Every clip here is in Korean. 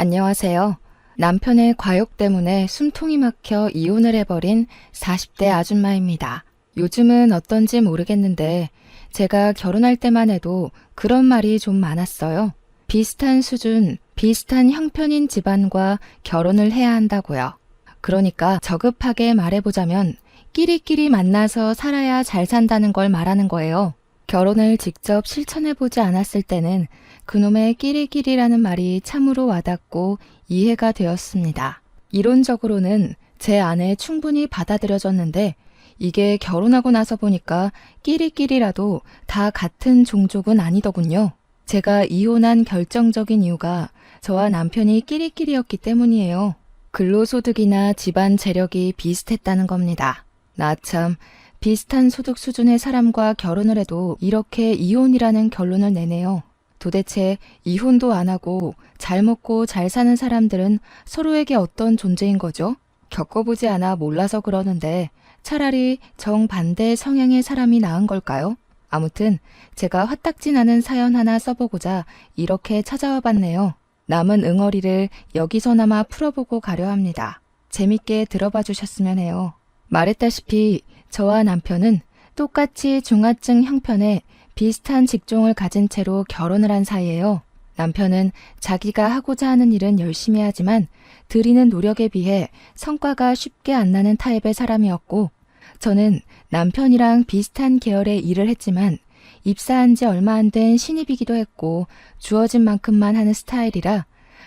안녕하세요. 남편의 과욕 때문에 숨통이 막혀 이혼을 해버린 40대 아줌마입니다. 요즘은 어떤지 모르겠는데 제가 결혼할 때만 해도 그런 말이 좀 많았어요. 비슷한 수준, 비슷한 형편인 집안과 결혼을 해야 한다고요. 그러니까 저급하게 말해보자면 끼리끼리 만나서 살아야 잘 산다는 걸 말하는 거예요. 결혼을 직접 실천해보지 않았을 때는 그놈의 끼리끼리라는 말이 참으로 와닿고 이해가 되었습니다. 이론적으로는 제 안에 충분히 받아들여졌는데 이게 결혼하고 나서 보니까 끼리끼리라도 다 같은 종족은 아니더군요. 제가 이혼한 결정적인 이유가 저와 남편이 끼리끼리였기 때문이에요. 근로소득이나 집안 재력이 비슷했다는 겁니다. 나 참 비슷한 소득 수준의 사람과 결혼을 해도 이렇게 이혼이라는 결론을 내네요. 도대체 이혼도 안 하고 잘 먹고 잘 사는 사람들은 서로에게 어떤 존재인 거죠? 겪어보지 않아 몰라서 그러는데 차라리 정반대 성향의 사람이 나은 걸까요? 아무튼 제가 화딱지 나는 사연 하나 써보고자 이렇게 찾아와 봤네요. 남은 응어리를 여기서나마 풀어보고 가려 합니다. 재밌게 들어봐 주셨으면 해요. 말했다시피 저와 남편은 똑같이 중하층 형편의 비슷한 직종을 가진 채로 결혼을 한 사이예요. 남편은 자기가 하고자 하는 일은 열심히 하지만 들이는 노력에 비해 성과가 쉽게 안 나는 타입의 사람이었고, 저는 남편이랑 비슷한 계열의 일을 했지만 입사한 지 얼마 안 된 신입이기도 했고 주어진 만큼만 하는 스타일이라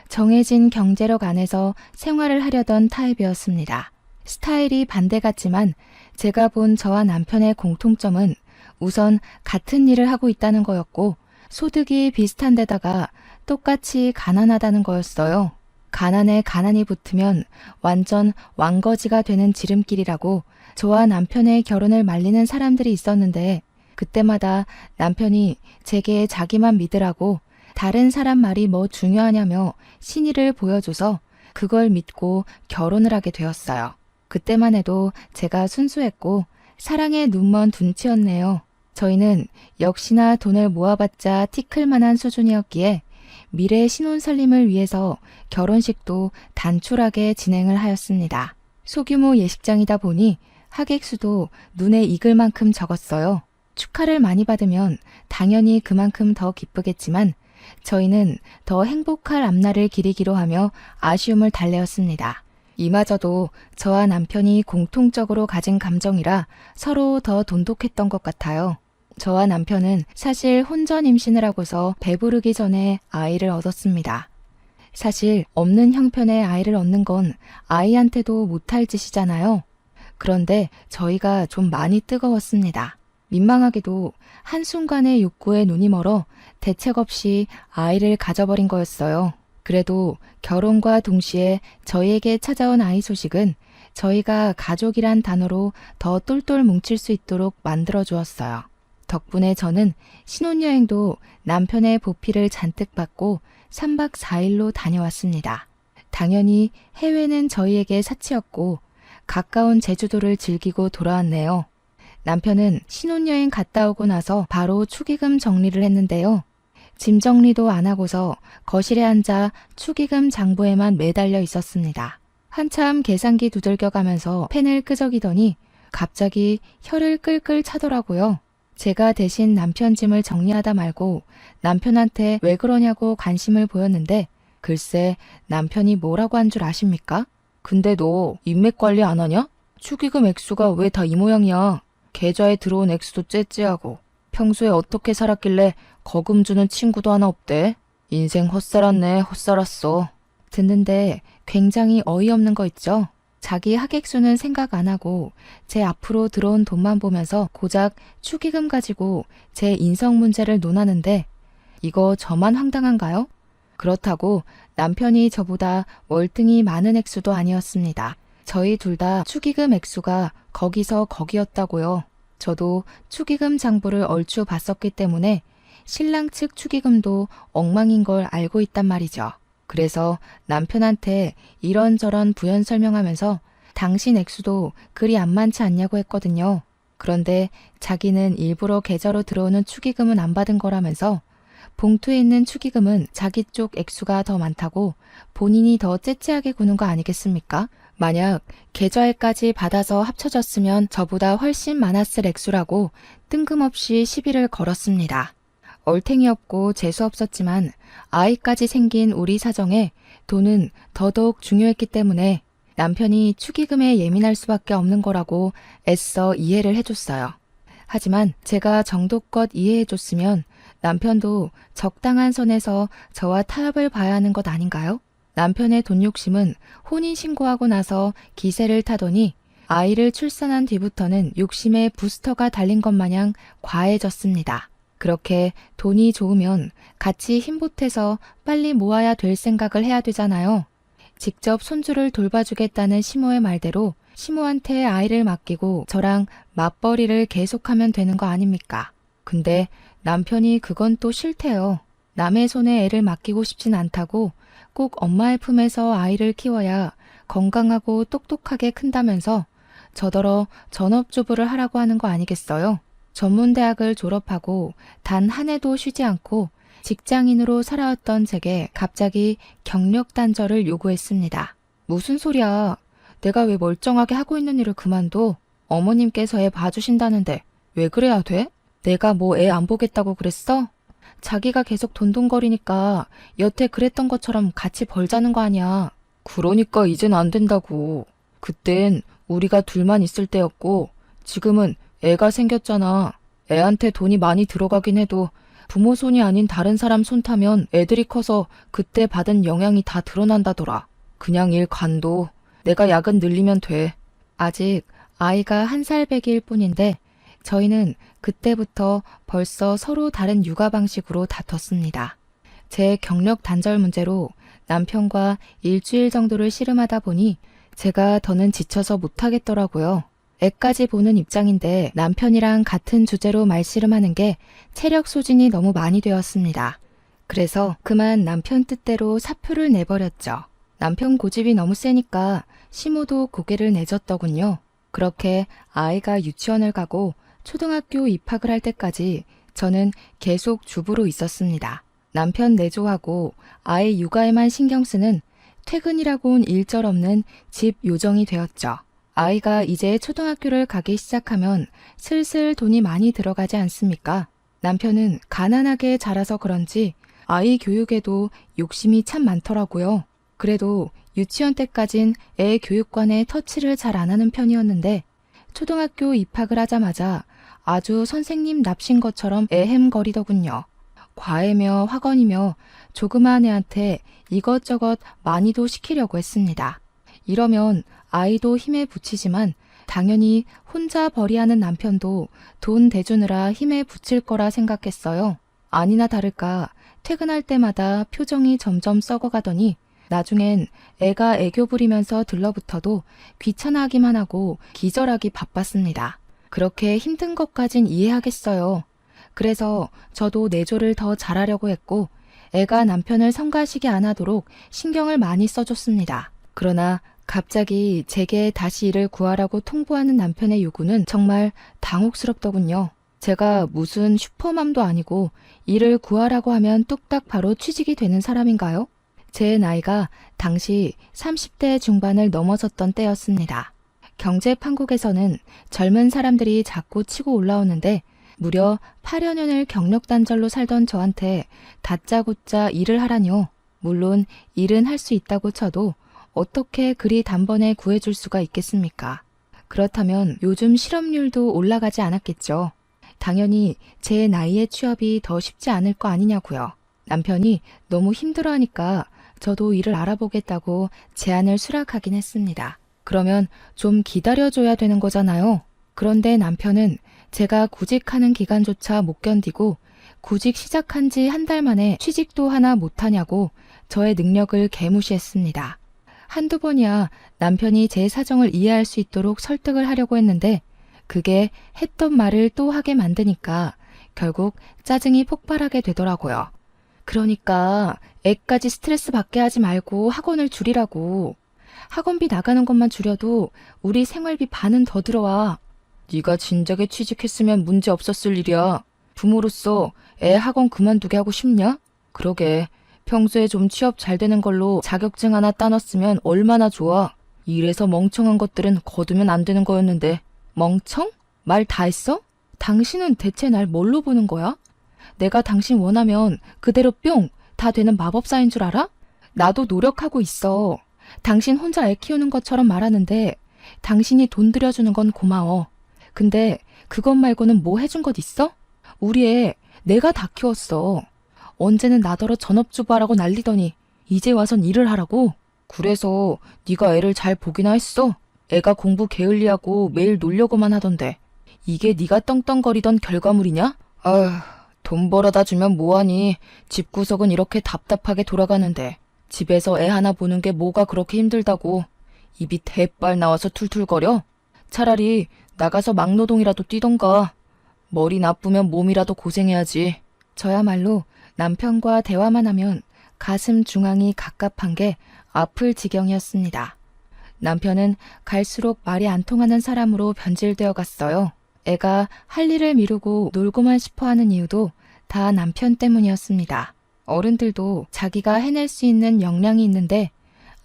정해진 경제력 안에서 생활을 하려던 타입이었습니다. 스타일이 반대 같지만 제가 본 저와 남편의 공통점은 우선 같은 일을 하고 있다는 거였고 소득이 비슷한 데다가 똑같이 가난하다는 거였어요. 가난에 가난이 붙으면 완전 왕거지가 되는 지름길이라고 저와 남편의 결혼을 말리는 사람들이 있었는데 그때마다 남편이 제게 자기만 믿으라고 다른 사람 말이 뭐 중요하냐며 신의를 보여줘서 그걸 믿고 결혼을 하게 되었어요. 그때만 해도 제가 순수했고 사랑에 눈먼 둔치였네요. 저희는 역시나 돈을 모아봤자 티클 만한 수준이었기에 미래 신혼살림을 위해서 결혼식도 단촐하게 진행을 하였습니다. 소규모 예식장이다 보니 하객 수도 눈에 익을 만큼 적었어요. 축하를 많이 받으면 당연히 그만큼 더 기쁘겠지만 저희는 더 행복할 앞날을 기리기로 하며 아쉬움을 달래었습니다. 이마저도 저와 남편이 공통적으로 가진 감정이라 서로 더 돈독했던 것 같아요. 저와 남편은 사실 혼전 임신을 하고서 배부르기 전에 아이를 얻었습니다. 사실 없는 형편의 아이를 얻는 건 아이한테도 못할 짓이잖아요. 그런데 저희가 좀 많이 뜨거웠습니다. 민망하게도 한순간의 욕구에 눈이 멀어 대책 없이 아이를 가져버린 거였어요. 그래도 결혼과 동시에 저희에게 찾아온 아이 소식은 저희가 가족이란 단어로 더 똘똘 뭉칠 수 있도록 만들어 주었어요. 덕분에 저는 신혼여행도 남편의 보필을 잔뜩 받고 3박 4일로 다녀왔습니다. 당연히 해외는 저희에게 사치였고 가까운 제주도를 즐기고 돌아왔네요. 남편은 신혼여행 갔다 오고 나서 바로 축의금 정리를 했는데요. 짐 정리도 안 하고서 거실에 앉아 축의금 장부에만 매달려 있었습니다. 한참 계산기 두들겨가면서 펜을 끄적이더니 갑자기 혀를 끌끌 차더라고요. 제가 대신 남편 짐을 정리하다 말고 남편한테 왜 그러냐고 관심을 보였는데 글쎄 남편이 뭐라고 한 줄 아십니까? 근데 너 인맥 관리 안 하냐? 축의금 액수가 왜 다 이 모양이야? 계좌에 들어온 액수도 째째하고 평소에 어떻게 살았길래 거금 주는 친구도 하나 없대? 인생 헛살았네, 헛살았어. 듣는데 굉장히 어이없는 거 있죠? 자기 하객수는 생각 안 하고 제 앞으로 들어온 돈만 보면서 고작 축의금 가지고 제 인성 문제를 논하는데 이거 저만 황당한가요? 그렇다고 남편이 저보다 월등히 많은 액수도 아니었습니다. 저희 둘 다 축의금 액수가 거기서 거기였다고요. 저도 축의금 장부를 얼추 봤었기 때문에 신랑 측 축의금도 엉망인 걸 알고 있단 말이죠. 그래서 남편한테 이런저런 부연 설명하면서 당신 액수도 그리 안 많지 않냐고 했거든요. 그런데 자기는 일부러 계좌로 들어오는 축의금은 안 받은 거라면서 봉투에 있는 축의금은 자기 쪽 액수가 더 많다고 본인이 더 째째하게 구는 거 아니겠습니까? 만약 계좌에까지 받아서 합쳐졌으면 저보다 훨씬 많았을 액수라고 뜬금없이 시비를 걸었습니다. 얼탱이없고 재수없었지만 아이까지 생긴 우리 사정에 돈은 더더욱 중요했기 때문에 남편이 축의금에 예민할 수밖에 없는 거라고 애써 이해를 해줬어요. 하지만 제가 정도껏 이해해줬으면 남편도 적당한 선에서 저와 타협을 봐야 하는 것 아닌가요? 남편의 돈 욕심은 혼인신고하고 나서 기세를 타더니 아이를 출산한 뒤부터는 욕심에 부스터가 달린 것 마냥 과해졌습니다. 그렇게 돈이 좋으면 같이 힘보태서 빨리 모아야 될 생각을 해야 되잖아요. 직접 손주를 돌봐주겠다는 시모의 말대로 시모한테 아이를 맡기고 저랑 맞벌이를 계속하면 되는 거 아닙니까? 근데 남편이 그건 또 싫대요. 남의 손에 애를 맡기고 싶진 않다고 꼭 엄마의 품에서 아이를 키워야 건강하고 똑똑하게 큰다면서 저더러 전업주부를 하라고 하는 거 아니겠어요? 전문대학을 졸업하고 단 한 해도 쉬지 않고 직장인으로 살아왔던 제게 갑자기 경력 단절을 요구했습니다. 무슨 소리야? 내가 왜 멀쩡하게 하고 있는 일을 그만둬? 어머님께서 애 봐주신다는데 왜 그래야 돼? 내가 뭐 애 안 보겠다고 그랬어? 자기가 계속 돈돈거리니까 여태 그랬던 것처럼 같이 벌자는 거 아니야. 그러니까 이젠 안 된다고. 그땐 우리가 둘만 있을 때였고 지금은 애가 생겼잖아. 애한테 돈이 많이 들어가긴 해도 부모 손이 아닌 다른 사람 손 타면 애들이 커서 그때 받은 영향이 다 드러난다더라. 그냥 일 관둬. 내가 야근 늘리면 돼. 아직 아이가 1살 배기일 뿐인데 저희는 그때부터 벌써 서로 다른 육아 방식으로 다퉜습니다. 제 경력 단절 문제로 남편과 일주일 정도를 씨름하다 보니 제가 더는 지쳐서 못하겠더라고요. 애까지 보는 입장인데 남편이랑 같은 주제로 말씨름하는 게 체력 소진이 너무 많이 되었습니다. 그래서 그만 남편 뜻대로 사표를 내버렸죠. 남편 고집이 너무 세니까 시모도 고개를 내줬더군요. 그렇게 아이가 유치원을 가고 초등학교 입학을 할 때까지 저는 계속 주부로 있었습니다. 남편 내조하고 아이 육아에만 신경 쓰는 퇴근이라고는 일절없는 집 요정이 되었죠. 아이가 이제 초등학교를 가기 시작하면 슬슬 돈이 많이 들어가지 않습니까? 남편은 가난하게 자라서 그런지 아이 교육에도 욕심이 참 많더라고요. 그래도 유치원 때까진 애 교육관에 터치를 잘 안 하는 편이었는데 초등학교 입학을 하자마자 아주 선생님 납신 것처럼 애헴거리더군요. 과외며 학원이며 조그마한 애한테 이것저것 많이도 시키려고 했습니다. 이러면 아이도 힘에 부치지만 당연히 혼자 벌이하는 남편도 돈 대주느라 힘에 부칠 거라 생각했어요. 아니나 다를까 퇴근할 때마다 표정이 점점 썩어가더니 나중엔 애가 애교 부리면서 들러붙어도 귀찮아하기만 하고 기절하기 바빴습니다. 그렇게 힘든 것까진 이해하겠어요. 그래서 저도 내조를 더 잘하려고 했고 애가 남편을 성가시게 안 하도록 신경을 많이 써줬습니다. 그러나 갑자기 제게 다시 일을 구하라고 통보하는 남편의 요구는 정말 당혹스럽더군요. 제가 무슨 슈퍼맘도 아니고 일을 구하라고 하면 뚝딱 바로 취직이 되는 사람인가요? 제 나이가 당시 30대 중반을 넘어섰던 때였습니다. 경제 판국에서는 젊은 사람들이 자꾸 치고 올라오는데 무려 8여 년을 경력 단절로 살던 저한테 다짜고짜 일을 하라뇨. 물론 일은 할 수 있다고 쳐도 어떻게 그리 단번에 구해줄 수가 있겠습니까? 그렇다면 요즘 실업률도 올라가지 않았겠죠. 당연히 제 나이에 취업이 더 쉽지 않을 거 아니냐고요. 남편이 너무 힘들어하니까 저도 일을 알아보겠다고 제안을 수락하긴 했습니다. 그러면 좀 기다려줘야 되는 거잖아요. 그런데 남편은 제가 구직하는 기간조차 못 견디고 구직 시작한 지 1달 만에 취직도 하나 못하냐고 저의 능력을 개무시했습니다. 한두 번이야 남편이 제 사정을 이해할 수 있도록 설득을 하려고 했는데 그게 했던 말을 또 하게 만드니까 결국 짜증이 폭발하게 되더라고요. 그러니까 애까지 스트레스 받게 하지 말고 학원을 줄이라고. 학원비 나가는 것만 줄여도 우리 생활비 반은 더 들어와. 네가 진작에 취직했으면 문제 없었을 일이야. 부모로서 애 학원 그만두게 하고 싶냐? 그러게. 평소에 좀 취업 잘 되는 걸로 자격증 하나 따놨으면 얼마나 좋아. 이래서 멍청한 것들은 거두면 안 되는 거였는데. 멍청? 말 다 했어? 당신은 대체 날 뭘로 보는 거야? 내가 당신 원하면 그대로 뿅! 다 되는 마법사인 줄 알아? 나도 노력하고 있어. 당신 혼자 애 키우는 것처럼 말하는데 당신이 돈 들여주는 건 고마워. 근데 그것 말고는 뭐 해준 것 있어? 우리 애 내가 다 키웠어. 언제는 나더러 전업주부하라고 난리더니 이제 와선 일을 하라고? 그래서 네가 애를 잘 보기나 했어? 애가 공부 게을리하고 매일 놀려고만 하던데 이게 네가 떵떵거리던 결과물이냐? 아휴, 돈 벌어다 주면 뭐하니. 집구석은 이렇게 답답하게 돌아가는데 집에서 애 하나 보는 게 뭐가 그렇게 힘들다고. 입이 대빨 나와서 툴툴거려? 차라리 나가서 막노동이라도 뛰던가. 머리 나쁘면 몸이라도 고생해야지. 저야말로 남편과 대화만 하면 가슴 중앙이 갑갑한 게 아플 지경이었습니다. 남편은 갈수록 말이 안 통하는 사람으로 변질되어 갔어요. 애가 할 일을 미루고 놀고만 싶어하는 이유도 다 남편 때문이었습니다. 어른들도 자기가 해낼 수 있는 역량이 있는데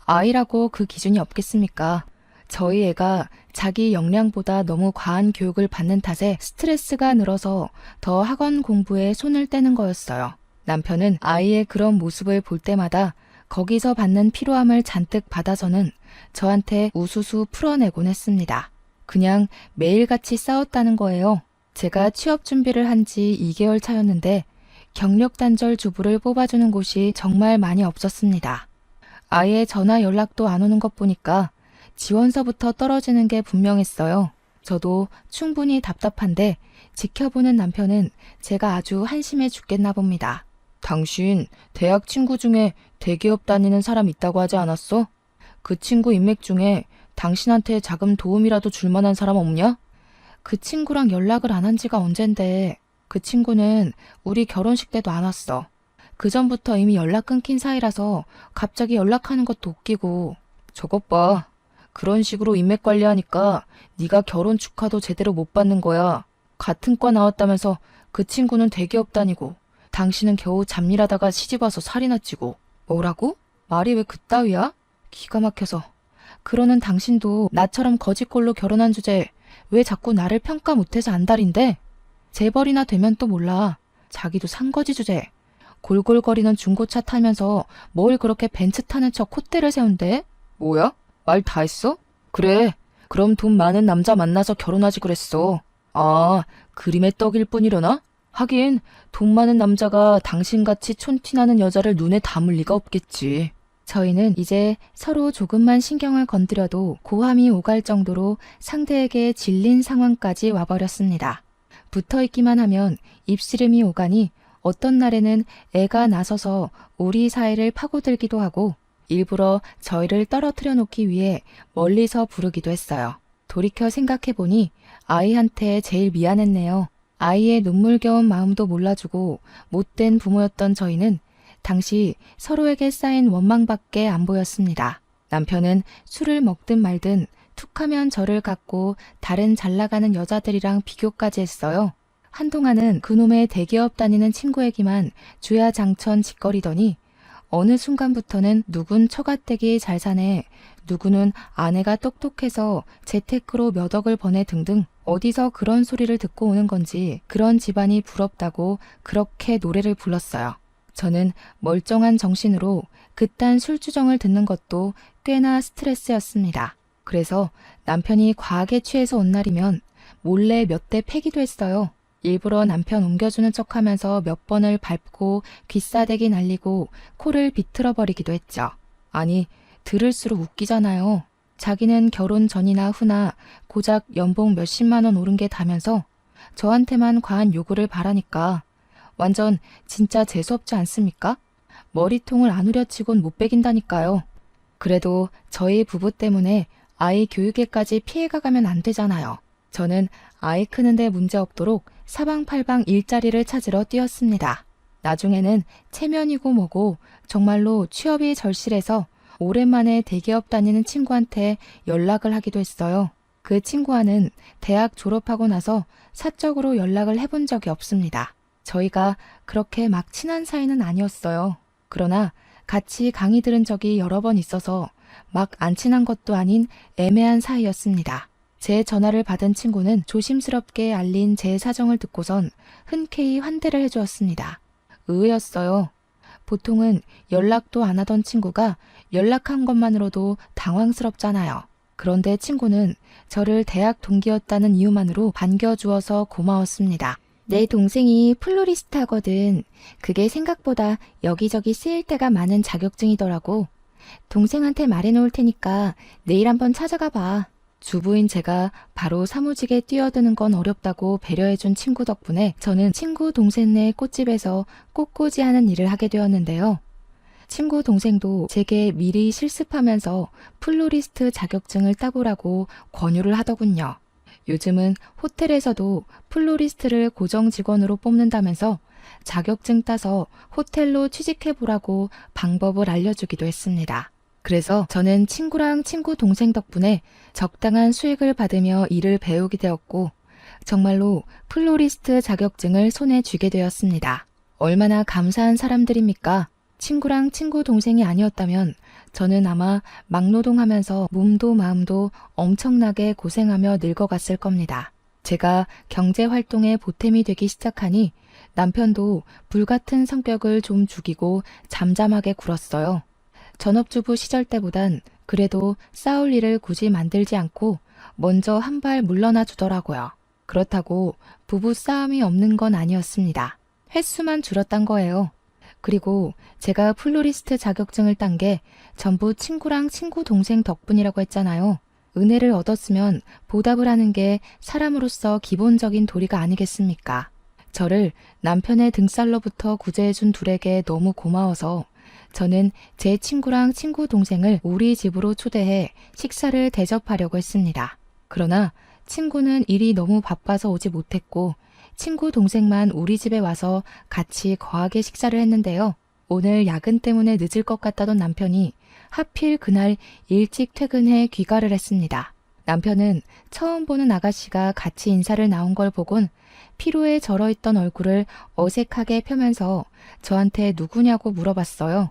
아이라고 그 기준이 없겠습니까? 저희 애가 자기 역량보다 너무 과한 교육을 받는 탓에 스트레스가 늘어서 더 학원 공부에 손을 떼는 거였어요. 남편은 아이의 그런 모습을 볼 때마다 거기서 받는 피로함을 잔뜩 받아서는 저한테 우수수 풀어내곤 했습니다. 그냥 매일같이 싸웠다는 거예요. 제가 취업 준비를 한 지 2개월 차였는데 경력 단절 주부를 뽑아주는 곳이 정말 많이 없었습니다. 아예 전화 연락도 안 오는 것 보니까 지원서부터 떨어지는 게 분명했어요. 저도 충분히 답답한데 지켜보는 남편은 제가 아주 한심해 죽겠나 봅니다. 당신 대학 친구 중에 대기업 다니는 사람 있다고 하지 않았어? 그 친구 인맥 중에 당신한테 자금 도움이라도 줄 만한 사람 없냐? 그 친구랑 연락을 안 한 지가 언젠데 그 친구는 우리 결혼식 때도 안 왔어. 그 전부터 이미 연락 끊긴 사이라서 갑자기 연락하는 것도 웃기고. 저것 봐. 그런 식으로 인맥 관리하니까 네가 결혼 축하도 제대로 못 받는 거야. 같은 과 나왔다면서 그 친구는 대기업 다니고 당신은 겨우 잡일하다가 시집와서 살이나 찌고. 뭐라고? 말이 왜 그따위야? 기가 막혀서. 그러는 당신도 나처럼 거지꼴로 결혼한 주제에 왜 자꾸 나를 평가 못해서 안달인데? 재벌이나 되면 또 몰라. 자기도 산거지 주제. 골골거리는 중고차 타면서 뭘 그렇게 벤츠 타는 척 콧대를 세운대? 뭐야? 말 다 했어? 그래. 그럼 돈 많은 남자 만나서 결혼하지 그랬어. 아, 그림의 떡일 뿐이려나? 하긴 돈 많은 남자가 당신같이 촌티나는 여자를 눈에 담을 리가 없겠지. 저희는 이제 서로 조금만 신경을 건드려도 고함이 오갈 정도로 상대에게 질린 상황까지 와버렸습니다. 붙어있기만 하면 입씨름이 오가니 어떤 날에는 애가 나서서 우리 사이를 파고들기도 하고 일부러 저희를 떨어뜨려 놓기 위해 멀리서 부르기도 했어요. 돌이켜 생각해보니 아이한테 제일 미안했네요. 아이의 눈물겨운 마음도 몰라주고 못된 부모였던 저희는 당시 서로에게 쌓인 원망밖에 안 보였습니다. 남편은 술을 먹든 말든 툭하면 저를 갖고 다른 잘나가는 여자들이랑 비교까지 했어요. 한동안은 그놈의 대기업 다니는 친구에게만 주야장천 짓거리더니 어느 순간부터는 누군 처가댁이 잘 사네, 누구는 아내가 똑똑해서 재테크로 몇 억을 버네 등등 어디서 그런 소리를 듣고 오는 건지 그런 집안이 부럽다고 그렇게 노래를 불렀어요. 저는 멀쩡한 정신으로 그딴 술주정을 듣는 것도 꽤나 스트레스였습니다. 그래서 남편이 과하게 취해서 온 날이면 몰래 몇 대 패기도 했어요. 일부러 남편 옮겨주는 척하면서 몇 번을 밟고 귀싸대기 날리고 코를 비틀어버리기도 했죠. 아니, 들을수록 웃기잖아요. 자기는 결혼 전이나 후나 고작 연봉 몇십만 원 오른 게 다면서 저한테만 과한 요구를 바라니까 완전 진짜 재수없지 않습니까? 머리통을 안 후려치곤 못 베긴다니까요. 그래도 저희 부부 때문에 아이 교육에까지 피해가 가면 안 되잖아요. 저는 아이 크는데 문제 없도록 사방팔방 일자리를 찾으러 뛰었습니다. 나중에는 체면이고 뭐고 정말로 취업이 절실해서 오랜만에 대기업 다니는 친구한테 연락을 하기도 했어요. 그 친구와는 대학 졸업하고 나서 사적으로 연락을 해본 적이 없습니다. 저희가 그렇게 막 친한 사이는 아니었어요. 그러나 같이 강의 들은 적이 여러 번 있어서 막 안 친한 것도 아닌 애매한 사이였습니다. 제 전화를 받은 친구는 조심스럽게 알린 제 사정을 듣고선 흔쾌히 환대를 해주었습니다. 의외였어요. 보통은 연락도 안 하던 친구가 연락한 것만으로도 당황스럽잖아요. 그런데 친구는 저를 대학 동기였다는 이유만으로 반겨주어서 고마웠습니다. 내 동생이 플로리스트 하거든. 그게 생각보다 여기저기 쓰일 때가 많은 자격증이더라고. 동생한테 말해놓을 테니까 내일 한번 찾아가 봐. 주부인 제가 바로 사무직에 뛰어드는 건 어렵다고 배려해준 친구 덕분에 저는 친구 동생네 꽃집에서 꽃꽂이하는 일을 하게 되었는데요. 친구 동생도 제게 미리 실습하면서 플로리스트 자격증을 따보라고 권유를 하더군요. 요즘은 호텔에서도 플로리스트를 고정 직원으로 뽑는다면서 자격증 따서 호텔로 취직해보라고 방법을 알려주기도 했습니다. 그래서 저는 친구랑 친구 동생 덕분에 적당한 수익을 받으며 일을 배우게 되었고 정말로 플로리스트 자격증을 손에 쥐게 되었습니다. 얼마나 감사한 사람들입니까? 친구랑 친구 동생이 아니었다면 저는 아마 막노동하면서 몸도 마음도 엄청나게 고생하며 늙어갔을 겁니다. 제가 경제활동에 보탬이 되기 시작하니 남편도 불같은 성격을 좀 죽이고 잠잠하게 굴었어요. 전업주부 시절 때보단 그래도 싸울 일을 굳이 만들지 않고 먼저 한 발 물러나 주더라고요. 그렇다고 부부 싸움이 없는 건 아니었습니다. 횟수만 줄었단 거예요. 그리고 제가 플로리스트 자격증을 딴 게 전부 친구랑 친구 동생 덕분이라고 했잖아요. 은혜를 얻었으면 보답을 하는 게 사람으로서 기본적인 도리가 아니겠습니까? 저를 남편의 등살로부터 구제해준 둘에게 너무 고마워서 저는 제 친구랑 친구 동생을 우리 집으로 초대해 식사를 대접하려고 했습니다. 그러나 친구는 일이 너무 바빠서 오지 못했고 친구 동생만 우리 집에 와서 같이 거하게 식사를 했는데요. 오늘 야근 때문에 늦을 것 같다던 남편이 하필 그날 일찍 퇴근해 귀가를 했습니다. 남편은 처음 보는 아가씨가 같이 인사를 나온 걸 보곤 피로에 절어있던 얼굴을 어색하게 펴면서 저한테 누구냐고 물어봤어요.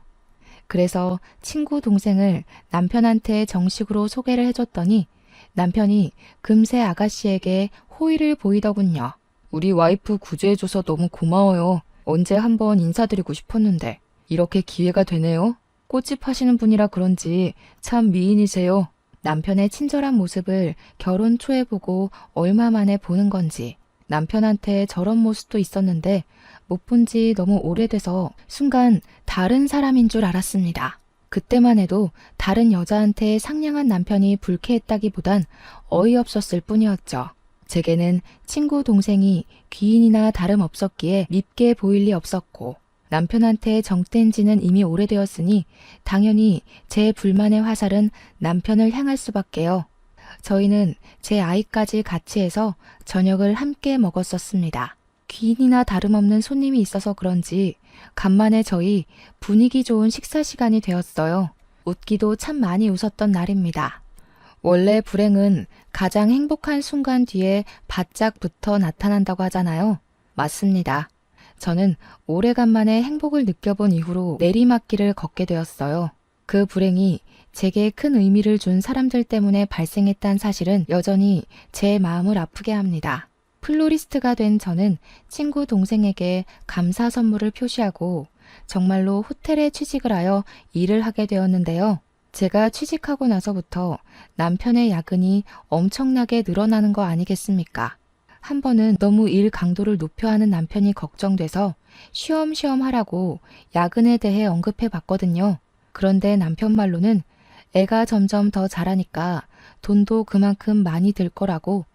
그래서 친구 동생을 남편한테 정식으로 소개를 해줬더니 남편이 금세 아가씨에게 호의를 보이더군요. 우리 와이프 구제해줘서 너무 고마워요. 언제 한번 인사드리고 싶었는데 이렇게 기회가 되네요. 꽃집 하시는 분이라 그런지 참 미인이세요. 남편의 친절한 모습을 결혼 초에 보고 얼마 만에 보는 건지 남편한테 저런 모습도 있었는데 못 본 지 너무 오래돼서 순간 다른 사람인 줄 알았습니다. 그때만 해도 다른 여자한테 상냥한 남편이 불쾌했다기보단 어이없었을 뿐이었죠. 제게는 친구 동생이 귀인이나 다름없었기에 밉게 보일 리 없었고 남편한테 정뗀 지는 이미 오래되었으니 당연히 제 불만의 화살은 남편을 향할 수밖에요. 저희는 제 아이까지 같이 해서 저녁을 함께 먹었었습니다. 귀인이나 다름없는 손님이 있어서 그런지 간만에 저희 분위기 좋은 식사 시간이 되었어요. 웃기도 참 많이 웃었던 날입니다. 원래 불행은 가장 행복한 순간 뒤에 바짝 붙어 나타난다고 하잖아요. 맞습니다. 저는 오래간만에 행복을 느껴본 이후로 내리막길을 걷게 되었어요. 그 불행이 제게 큰 의미를 준 사람들 때문에 발생했다는 사실은 여전히 제 마음을 아프게 합니다. 플로리스트가 된 저는 친구 동생에게 감사 선물을 표시하고 정말로 호텔에 취직을 하여 일을 하게 되었는데요. 제가 취직하고 나서부터 남편의 야근이 엄청나게 늘어나는 거 아니겠습니까? 한 번은 너무 일 강도를 높여 하는 남편이 걱정돼서 쉬엄쉬엄 하라고 야근에 대해 언급해 봤거든요. 그런데 남편 말로는 애가 점점 더 자라니까 돈도 그만큼 많이 들 거라고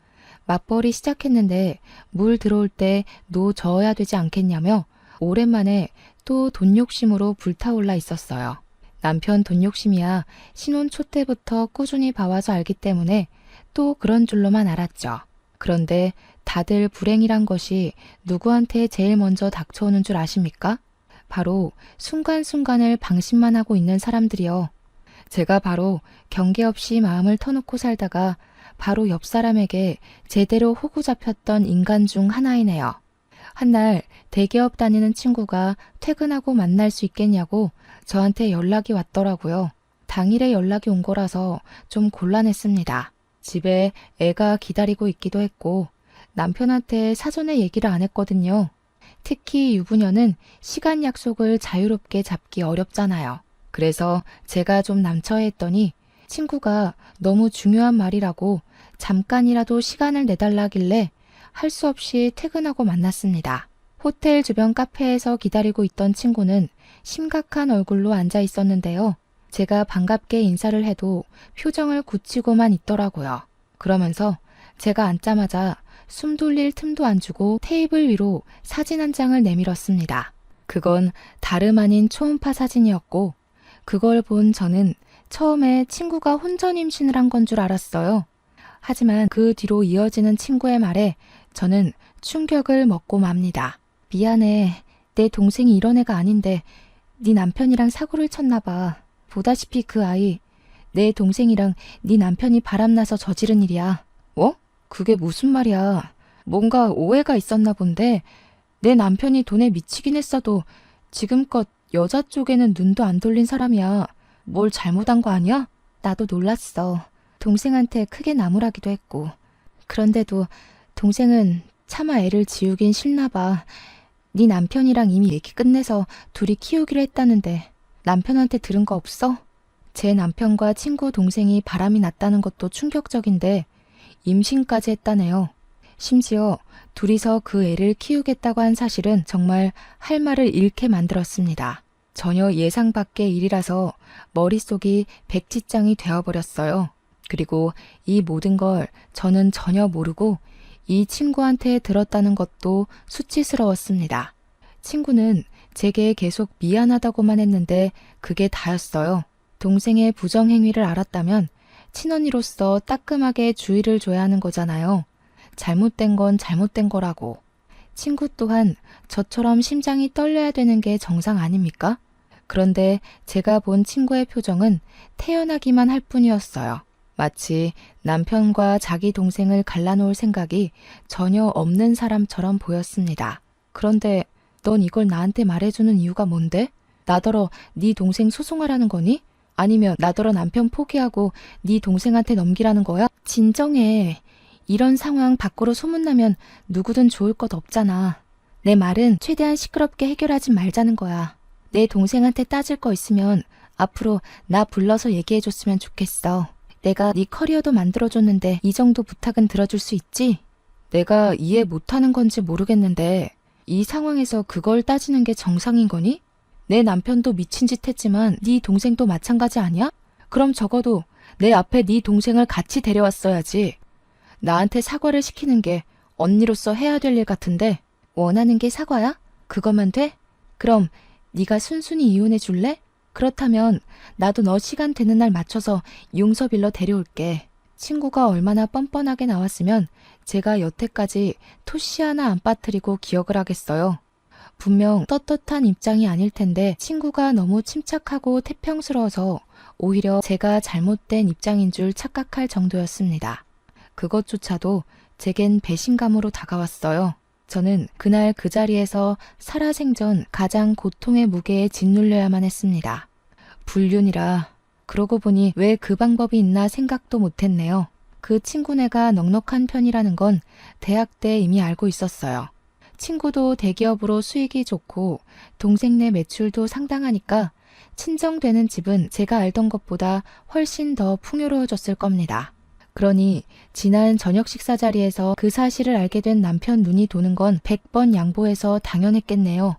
맞벌이 시작했는데 물 들어올 때 노 저어야 되지 않겠냐며 오랜만에 또 돈 욕심으로 불타올라 있었어요. 남편 돈 욕심이야 신혼 초 때부터 꾸준히 봐와서 알기 때문에 또 그런 줄로만 알았죠. 그런데 다들 불행이란 것이 누구한테 제일 먼저 닥쳐오는 줄 아십니까? 바로 순간순간을 방심만 하고 있는 사람들이요. 제가 바로 경계 없이 마음을 터놓고 살다가 바로 옆 사람에게 제대로 호구 잡혔던 인간 중 하나이네요. 한날 대기업 다니는 친구가 퇴근하고 만날 수 있겠냐고 저한테 연락이 왔더라고요. 당일에 연락이 온 거라서 좀 곤란했습니다. 집에 애가 기다리고 있기도 했고 남편한테 사전에 얘기를 안 했거든요. 특히 유부녀는 시간 약속을 자유롭게 잡기 어렵잖아요. 그래서 제가 좀 남처했더니 친구가 너무 중요한 말이라고 잠깐이라도 시간을 내달라길래 할 수 없이 퇴근하고 만났습니다. 호텔 주변 카페에서 기다리고 있던 친구는 심각한 얼굴로 앉아 있었는데요. 제가 반갑게 인사를 해도 표정을 굳히고만 있더라고요. 그러면서 제가 앉자마자 숨 돌릴 틈도 안 주고 테이블 위로 사진 한 장을 내밀었습니다. 그건 다름 아닌 초음파 사진이었고 그걸 본 저는 처음에 친구가 혼전 임신을 한 건 줄 알았어요. 하지만 그 뒤로 이어지는 친구의 말에 저는 충격을 먹고 맙니다. 미안해. 내 동생이 이런 애가 아닌데 네 남편이랑 사고를 쳤나 봐. 보다시피 그 아이 내 동생이랑 네 남편이 바람나서 저지른 일이야. 뭐? 그게 무슨 말이야. 뭔가 오해가 있었나 본데 내 남편이 돈에 미치긴 했어도 지금껏 여자 쪽에는 눈도 안 돌린 사람이야. 뭘 잘못한 거 아니야? 나도 놀랐어. 동생한테 크게 나무라기도 했고. 그런데도 동생은 차마 애를 지우긴 싫나 봐. 네 남편이랑 이미 얘기 끝내서 둘이 키우기로 했다는데 남편한테 들은 거 없어? 제 남편과 친구 동생이 바람이 났다는 것도 충격적인데 임신까지 했다네요. 심지어 둘이서 그 애를 키우겠다고 한 사실은 정말 할 말을 잃게 만들었습니다. 전혀 예상 밖의 일이라서 머릿속이 백지장이 되어버렸어요. 그리고 이 모든 걸 저는 전혀 모르고 이 친구한테 들었다는 것도 수치스러웠습니다. 친구는 제게 계속 미안하다고만 했는데 그게 다였어요. 동생의 부정행위를 알았다면 친언니로서 따끔하게 주의를 줘야 하는 거잖아요. 잘못된 건 잘못된 거라고. 친구 또한 저처럼 심장이 떨려야 되는 게 정상 아닙니까? 그런데 제가 본 친구의 표정은 태연하기만 할 뿐이었어요. 마치 남편과 자기 동생을 갈라놓을 생각이 전혀 없는 사람처럼 보였습니다. 그런데 넌 이걸 나한테 말해주는 이유가 뭔데? 나더러 네 동생 소송하라는 거니? 아니면 나더러 남편 포기하고 네 동생한테 넘기라는 거야? 진정해. 이런 상황 밖으로 소문나면 누구든 좋을 것 없잖아. 내 말은 최대한 시끄럽게 해결하지 말자는 거야. 내 동생한테 따질 거 있으면 앞으로 나 불러서 얘기해줬으면 좋겠어. 내가 네 커리어도 만들어줬는데 이 정도 부탁은 들어줄 수 있지? 내가 이해 못하는 건지 모르겠는데 이 상황에서 그걸 따지는 게 정상인 거니? 내 남편도 미친 짓 했지만 네 동생도 마찬가지 아니야? 그럼 적어도 내 앞에 네 동생을 같이 데려왔어야지. 나한테 사과를 시키는 게 언니로서 해야 될 일 같은데 원하는 게 사과야? 그거만 돼? 그럼 네가 순순히 이혼해 줄래? 그렇다면 나도 너 시간 되는 날 맞춰서 용서빌러 데려올게. 친구가 얼마나 뻔뻔하게 나왔으면 제가 여태까지 토시 하나 안 빠뜨리고 기억을 하겠어요. 분명 떳떳한 입장이 아닐 텐데 친구가 너무 침착하고 태평스러워서 오히려 제가 잘못된 입장인 줄 착각할 정도였습니다. 그것조차도 제겐 배신감으로 다가왔어요. 저는 그날 그 자리에서 살아생전 가장 고통의 무게에 짓눌려야만 했습니다. 불륜이라. 그러고 보니 왜 그 방법이 있나 생각도 못했네요. 그 친구네가 넉넉한 편이라는 건 대학 때 이미 알고 있었어요. 친구도 대기업으로 수익이 좋고 동생네 매출도 상당하니까 친정되는 집은 제가 알던 것보다 훨씬 더 풍요로워졌을 겁니다. 그러니 지난 저녁 식사 자리에서 그 사실을 알게 된 남편 눈이 도는 건 100번 양보해서 당연했겠네요.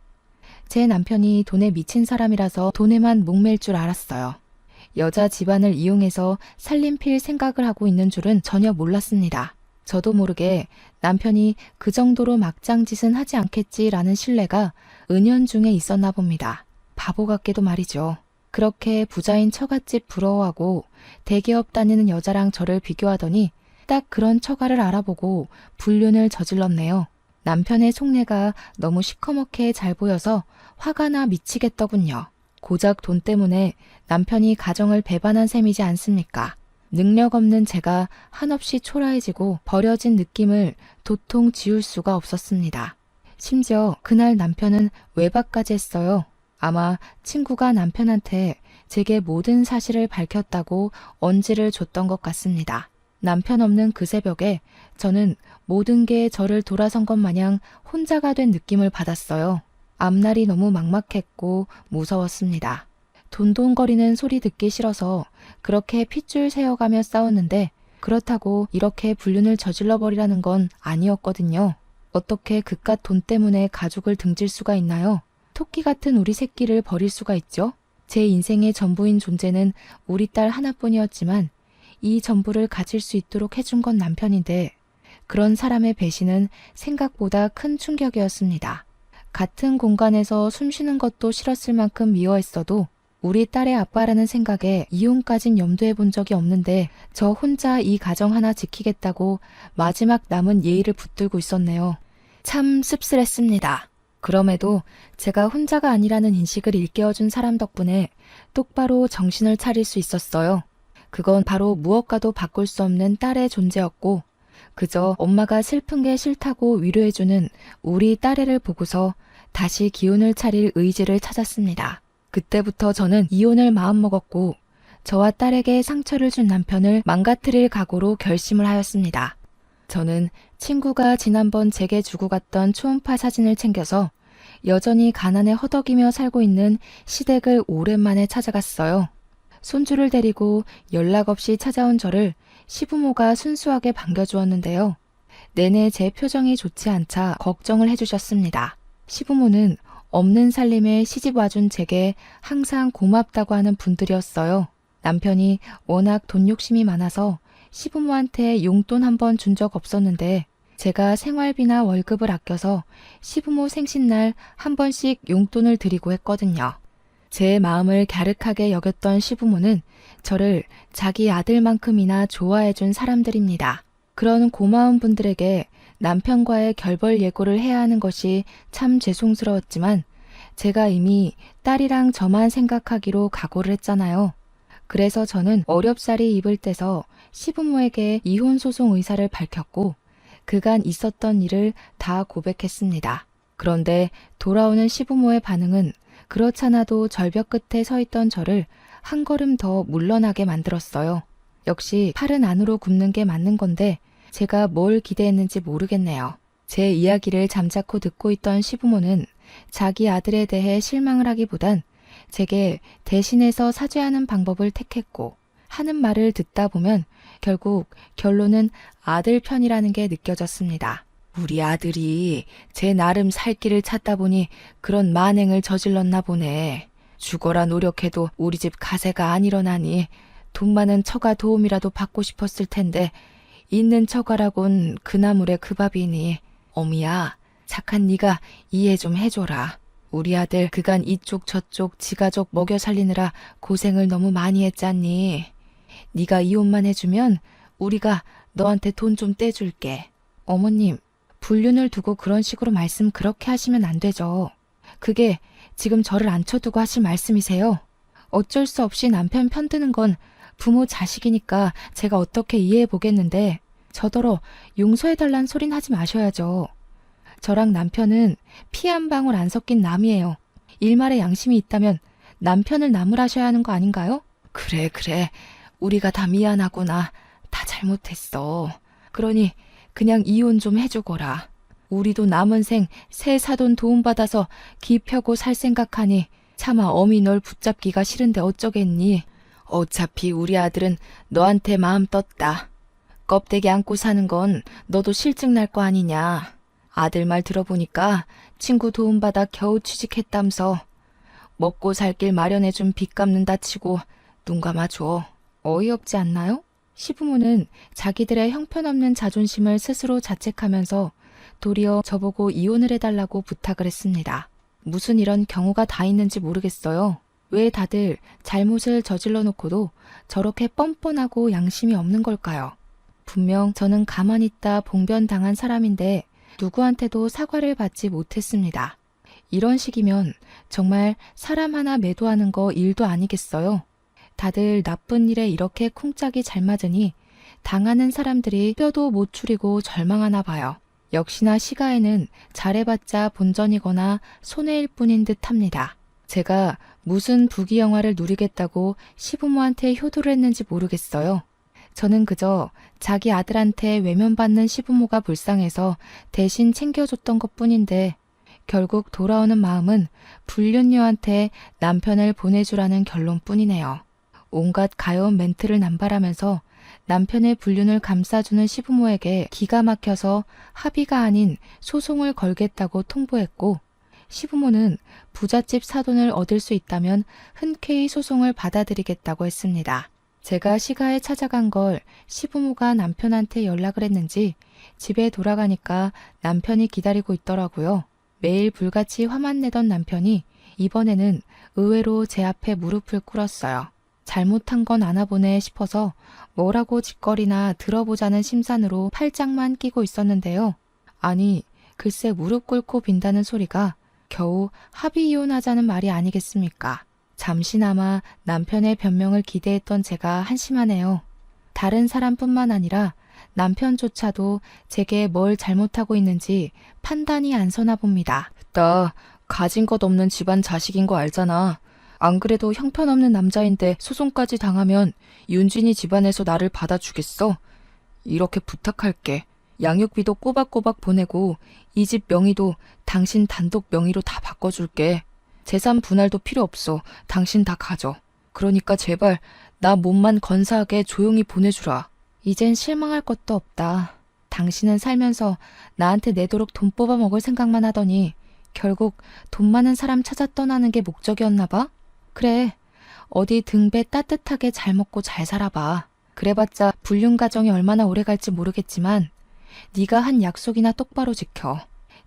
제 남편이 돈에 미친 사람이라서 돈에만 목맬 줄 알았어요. 여자 집안을 이용해서 살림필 생각을 하고 있는 줄은 전혀 몰랐습니다. 저도 모르게 남편이 그 정도로 막장짓은 하지 않겠지라는 신뢰가 은연중에 있었나 봅니다. 바보 같게도 말이죠. 그렇게 부자인 처갓집 부러워하고 대기업 다니는 여자랑 저를 비교하더니 딱 그런 처가를 알아보고 불륜을 저질렀네요. 남편의 속내가 너무 시커멓게 잘 보여서 화가 나 미치겠더군요. 고작 돈 때문에 남편이 가정을 배반한 셈이지 않습니까? 능력 없는 제가 한없이 초라해지고 버려진 느낌을 도통 지울 수가 없었습니다. 심지어 그날 남편은 외박까지 했어요. 아마 친구가 남편한테 제게 모든 사실을 밝혔다고 언지를 줬던 것 같습니다. 남편 없는 그 새벽에 저는 모든 게 저를 돌아선 것 마냥 혼자가 된 느낌을 받았어요. 앞날이 너무 막막했고 무서웠습니다. 돈돈거리는 소리 듣기 싫어서 그렇게 핏줄 세어가며 싸웠는데 그렇다고 이렇게 불륜을 저질러 버리라는 건 아니었거든요. 어떻게 그깟 돈 때문에 가족을 등질 수가 있나요? 토끼 같은 우리 새끼를 버릴 수가 있죠? 제 인생의 전부인 존재는 우리 딸 하나뿐이었지만 이 전부를 가질 수 있도록 해준 건 남편인데 그런 사람의 배신은 생각보다 큰 충격이었습니다. 같은 공간에서 숨 쉬는 것도 싫었을 만큼 미워했어도 우리 딸의 아빠라는 생각에 이혼까진 염두해 본 적이 없는데 저 혼자 이 가정 하나 지키겠다고 마지막 남은 예의를 붙들고 있었네요. 참 씁쓸했습니다. 그럼에도 제가 혼자가 아니라는 인식을 일깨워준 사람 덕분에 똑바로 정신을 차릴 수 있었어요. 그건 바로 무엇과도 바꿀 수 없는 딸의 존재였고 그저 엄마가 슬픈 게 싫다고 위로해주는 우리 딸애를 보고서 다시 기운을 차릴 의지를 찾았습니다. 그때부터 저는 이혼을 마음먹었고 저와 딸에게 상처를 준 남편을 망가뜨릴 각오로 결심을 하였습니다. 저는 친구가 지난번 제게 주고 갔던 초음파 사진을 챙겨서 여전히 가난에 허덕이며 살고 있는 시댁을 오랜만에 찾아갔어요. 손주를 데리고 연락 없이 찾아온 저를 시부모가 순수하게 반겨주었는데요. 내내 제 표정이 좋지 않자 걱정을 해주셨습니다. 시부모는 없는 살림에 시집 와준 제게 항상 고맙다고 하는 분들이었어요. 남편이 워낙 돈 욕심이 많아서 시부모한테 용돈 한 번 준 적 없었는데 제가 생활비나 월급을 아껴서 시부모 생신날 한 번씩 용돈을 드리고 했거든요. 제 마음을 갸륵하게 여겼던 시부모는 저를 자기 아들만큼이나 좋아해준 사람들입니다. 그런 고마운 분들에게 남편과의 결별 예고를 해야 하는 것이 참 죄송스러웠지만 제가 이미 딸이랑 저만 생각하기로 각오를 했잖아요. 그래서 저는 어렵사리 입을 떼서 시부모에게 이혼 소송 의사를 밝혔고 그간 있었던 일을 다 고백했습니다. 그런데 돌아오는 시부모의 반응은 그렇잖아도 절벽 끝에 서 있던 저를 한 걸음 더 물러나게 만들었어요. 역시 팔은 안으로 굽는 게 맞는 건데 제가 뭘 기대했는지 모르겠네요. 제 이야기를 잠자코 듣고 있던 시부모는 자기 아들에 대해 실망을 하기보단 제게 대신해서 사죄하는 방법을 택했고 하는 말을 듣다 보면 결국 결론은 아들 편이라는 게 느껴졌습니다. 우리 아들이 제 나름 살 길을 찾다 보니 그런 만행을 저질렀나 보네. 죽어라 노력해도 우리 집 가세가 안 일어나니 돈 많은 처가 도움이라도 받고 싶었을 텐데 있는 처가라곤 그 나물에 그 밥이니. 어미야, 착한 네가 이해 좀 해줘라. 우리 아들 그간 이쪽 저쪽 지가족 먹여 살리느라 고생을 너무 많이 했잖니. 네가 이혼만 해주면 우리가 너한테 돈 좀 떼줄게. 어머님, 불륜을 두고 그런 식으로 말씀 그렇게 하시면 안 되죠. 그게 지금 저를 앉혀두고 하실 말씀이세요? 어쩔 수 없이 남편 편드는 건 부모 자식이니까 제가 어떻게 이해해 보겠는데 저더러 용서해달란 소린 하지 마셔야죠. 저랑 남편은 피 한 방울 안 섞인 남이에요. 일말의 양심이 있다면 남편을 나무라셔야 하는 거 아닌가요? 그래. 우리가 다 미안하구나. 다 잘못했어. 그러니 그냥 이혼 좀 해주거라. 우리도 남은 생 새 사돈 도움받아서 기 펴고 살 생각하니 차마 어미 널 붙잡기가 싫은데 어쩌겠니. 어차피 우리 아들은 너한테 마음 떴다. 껍데기 안고 사는 건 너도 실증 날 거 아니냐. 아들 말 들어보니까 친구 도움받아 겨우 취직했다면서 먹고 살 길 마련해준 빚 갚는다 치고 눈 감아줘. 어이없지 않나요? 시부모는 자기들의 형편없는 자존심을 스스로 자책하면서 도리어 저보고 이혼을 해달라고 부탁을 했습니다. 무슨 이런 경우가 다 있는지 모르겠어요. 왜 다들 잘못을 저질러 놓고도 저렇게 뻔뻔하고 양심이 없는 걸까요? 분명 저는 가만히 있다 봉변당한 사람인데 누구한테도 사과를 받지 못했습니다. 이런 식이면 정말 사람 하나 매도하는 거 일도 아니겠어요? 다들 나쁜 일에 이렇게 쿵짝이 잘 맞으니 당하는 사람들이 뼈도 못 추리고 절망하나 봐요. 역시나 시가에는 잘해봤자 본전이거나 손해일 뿐인 듯 합니다. 제가 무슨 부귀 영화를 누리겠다고 시부모한테 효도를 했는지 모르겠어요. 저는 그저 자기 아들한테 외면받는 시부모가 불쌍해서 대신 챙겨줬던 것뿐인데 결국 돌아오는 마음은 불륜녀한테 남편을 보내주라는 결론뿐이네요. 온갖 가여운 멘트를 남발하면서 남편의 불륜을 감싸주는 시부모에게 기가 막혀서 합의가 아닌 소송을 걸겠다고 통보했고 시부모는 부잣집 사돈을 얻을 수 있다면 흔쾌히 소송을 받아들이겠다고 했습니다. 제가 시가에 찾아간 걸 시부모가 남편한테 연락을 했는지 집에 돌아가니까 남편이 기다리고 있더라고요. 매일 불같이 화만 내던 남편이 이번에는 의외로 제 앞에 무릎을 꿇었어요. 잘못한 건 아나 보네 싶어서 뭐라고 짓거리나 들어보자는 심산으로 팔짱만 끼고 있었는데요. 아니, 글쎄 무릎 꿇고 빈다는 소리가 겨우 합의 이혼하자는 말이 아니겠습니까? 잠시나마 남편의 변명을 기대했던 제가 한심하네요. 다른 사람뿐만 아니라 남편조차도 제게 뭘 잘못하고 있는지 판단이 안 서나 봅니다. 나 가진 것 없는 집안 자식인 거 알잖아. 안 그래도 형편없는 남자인데 소송까지 당하면 윤진이 집안에서 나를 받아주겠어? 이렇게 부탁할게. 양육비도 꼬박꼬박 보내고 이 집 명의도 당신 단독 명의로 다 바꿔줄게. 재산 분할도 필요 없어. 당신 다 가져. 그러니까 제발 나 몸만 건사하게 조용히 보내주라. 이젠 실망할 것도 없다. 당신은 살면서 나한테 내도록 돈 뽑아 먹을 생각만 하더니 결국 돈 많은 사람 찾아 떠나는 게 목적이었나 봐? 그래, 어디 등배 따뜻하게 잘 먹고 잘 살아봐. 그래봤자 불륜 가정이 얼마나 오래 갈지 모르겠지만 네가 한 약속이나 똑바로 지켜.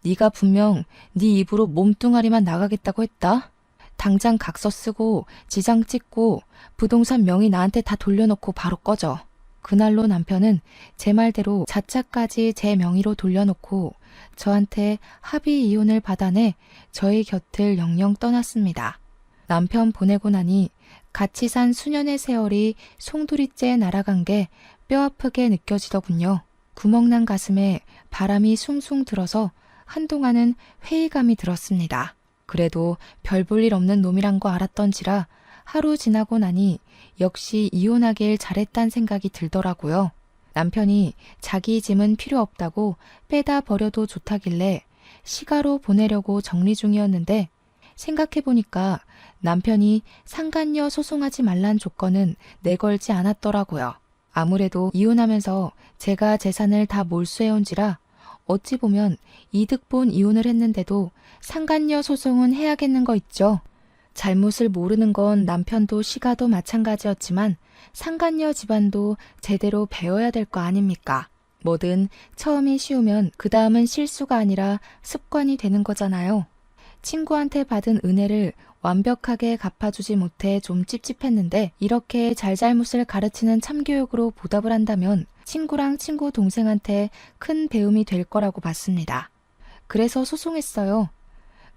네가 분명 네 입으로 몸뚱아리만 나가겠다고 했다. 당장 각서 쓰고 지장 찍고 부동산 명의 나한테 다 돌려놓고 바로 꺼져. 그날로 남편은 제 말대로 자차까지 제 명의로 돌려놓고 저한테 합의 이혼을 받아내 저희 곁을 영영 떠났습니다. 남편 보내고 나니 같이 산 수년의 세월이 송두리째 날아간 게 뼈아프게 느껴지더군요. 구멍난 가슴에 바람이 숭숭 들어서 한동안은 회의감이 들었습니다. 그래도 별 볼 일 없는 놈이란 거 알았던지라 하루 지나고 나니 역시 이혼하길 잘했단 생각이 들더라고요. 남편이 자기 짐은 필요 없다고 빼다 버려도 좋다길래 시가로 보내려고 정리 중이었는데 생각해보니까 남편이 상간녀 소송하지 말란 조건은 내걸지 않았더라고요. 아무래도 이혼하면서 제가 재산을 다 몰수해온지라 어찌 보면 이득 본 이혼을 했는데도 상간녀 소송은 해야겠는 거 있죠. 잘못을 모르는 건 남편도 시가도 마찬가지였지만 상간녀 집안도 제대로 배워야 될 거 아닙니까? 뭐든 처음이 쉬우면 그 다음은 실수가 아니라 습관이 되는 거잖아요. 친구한테 받은 은혜를 완벽하게 갚아주지 못해 좀 찝찝했는데 이렇게 잘잘못을 가르치는 참교육으로 보답을 한다면 친구랑 친구 동생한테 큰 배움이 될 거라고 봤습니다. 그래서 소송했어요.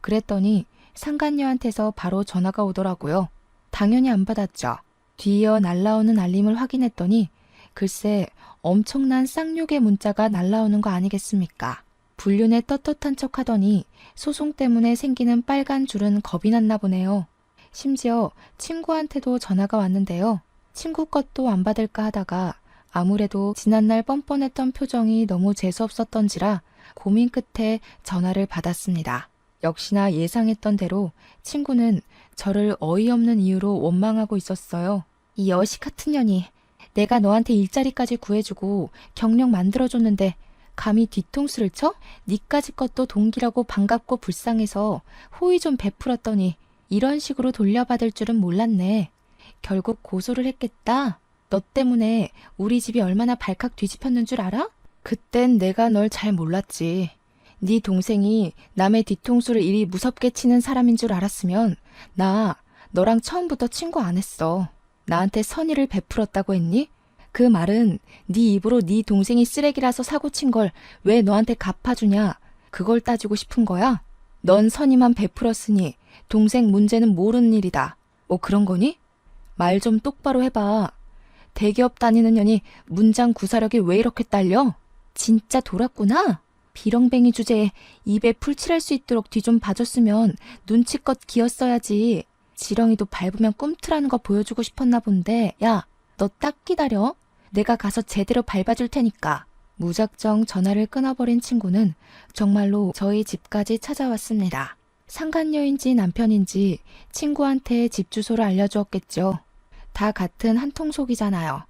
그랬더니 상간녀한테서 바로 전화가 오더라고요. 당연히 안 받았죠. 뒤이어 날라오는 알림을 확인했더니 글쎄 엄청난 쌍욕의 문자가 날라오는 거 아니겠습니까? 불륜에 떳떳한 척하더니 소송 때문에 생기는 빨간 줄은 겁이 났나 보네요. 심지어 친구한테도 전화가 왔는데요. 친구 것도 안 받을까 하다가 아무래도 지난날 뻔뻔했던 표정이 너무 재수없었던지라 고민 끝에 전화를 받았습니다. 역시나 예상했던 대로 친구는 저를 어이없는 이유로 원망하고 있었어요. 이 여식 같은 년이 내가 너한테 일자리까지 구해주고 경력 만들어줬는데 감히 뒤통수를 쳐? 니까지 것도 동기라고 반갑고 불쌍해서 호의 좀 베풀었더니 이런 식으로 돌려받을 줄은 몰랐네. 결국 고소를 했겠다. 너 때문에 우리 집이 얼마나 발칵 뒤집혔는 줄 알아? 그땐 내가 널 잘 몰랐지. 네 동생이 남의 뒤통수를 이리 무섭게 치는 사람인 줄 알았으면 나 너랑 처음부터 친구 안 했어. 나한테 선의를 베풀었다고 했니? 그 말은 네 입으로 네 동생이 쓰레기라서 사고친 걸 왜 너한테 갚아주냐? 그걸 따지고 싶은 거야? 넌 선의만 베풀었으니 동생 문제는 모르는 일이다. 뭐 그런 거니? 말 좀 똑바로 해봐. 대기업 다니는 년이 문장 구사력이 왜 이렇게 딸려? 진짜 돌았구나? 비렁뱅이 주제에 입에 풀칠할 수 있도록 뒤 좀 봐줬으면 눈치껏 기었어야지. 지렁이도 밟으면 꿈틀하는 거 보여주고 싶었나 본데. 야, 너 딱 기다려. 내가 가서 제대로 밟아줄 테니까. 무작정 전화를 끊어버린 친구는 정말로 저희 집까지 찾아왔습니다. 상간녀인지 남편인지 친구한테 집 주소를 알려주었겠죠. 다 같은 한 통속이잖아요.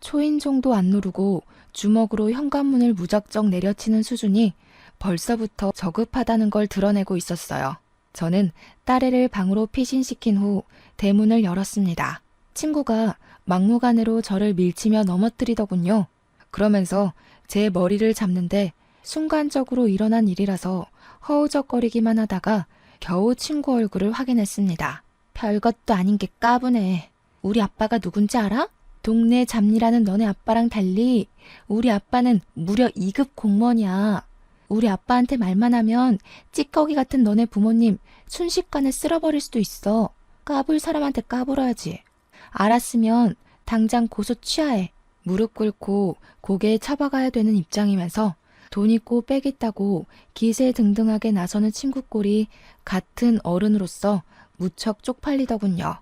초인종도 안 누르고 주먹으로 현관문을 무작정 내려치는 수준이 벌써부터 저급하다는 걸 드러내고 있었어요. 저는 딸애를 방으로 피신시킨 후 대문을 열었습니다. 친구가 막무가내로 저를 밀치며 넘어뜨리더군요. 그러면서 제 머리를 잡는데 순간적으로 일어난 일이라서 허우적거리기만 하다가 겨우 친구 얼굴을 확인했습니다. 별것도 아닌 게 까부네. 우리 아빠가 누군지 알아? 동네 잡일하는 너네 아빠랑 달리 우리 아빠는 무려 2급 공무원이야. 우리 아빠한테 말만 하면 찌꺼기 같은 너네 부모님 순식간에 쓸어버릴 수도 있어. 까불 사람한테 까불어야지. 알았으면 당장 고소 취하해. 무릎 꿇고 고개에 쳐박아야 되는 입장이면서 돈 있고 빽 있다고 기세등등하게 나서는 친구 꼴이 같은 어른으로서 무척 쪽팔리더군요.